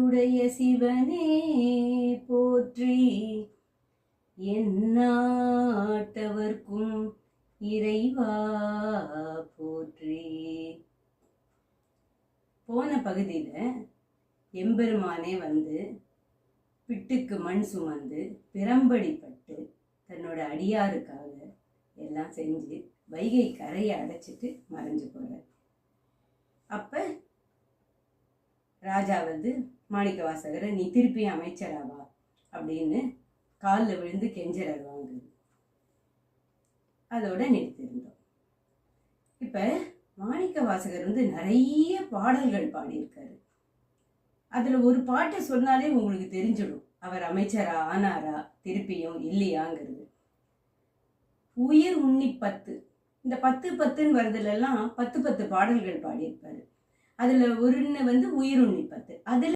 எந்நாடுடைய சிவனே போற்றி, எந்நாட்டவர்க்கும் இறைவா போற்றி. போன பகுதியில எம்பெருமானே வந்து பிட்டுக்கு மண் சுமந்து பிரம்படிப்பட்டு தன்னோட அடியாருக்காக எல்லாம் செஞ்சு வைகை கரையை அடைச்சிட்டு மறைஞ்சு போறார். அப்ப ராஜா வந்து மாணிக்க வாசகரை நீ திருப்பி அமைச்சராவா அப்படின்னு காலில் விழுந்து கெஞ்சரர் வாங்குது. அதோட நிறுத்திருந்தோம். இப்ப மாணிக்க வாசகர் வந்து நிறைய பாடல்கள் பாடியிருக்காரு. அதுல ஒரு பாட்டை சொன்னாலே உங்களுக்கு தெரிஞ்சிடும் அவர் அமைச்சரா ஆனாரா திருப்பியும் இல்லையாங்கிறது. உயிர் உண்ணி 10, இந்த 10 வருதுல எல்லாம் 10 பாடல்கள் பாடியிருப்பாரு. அதுல ஒருன்னு வந்து உயிர் உண்ணி 10. அதுல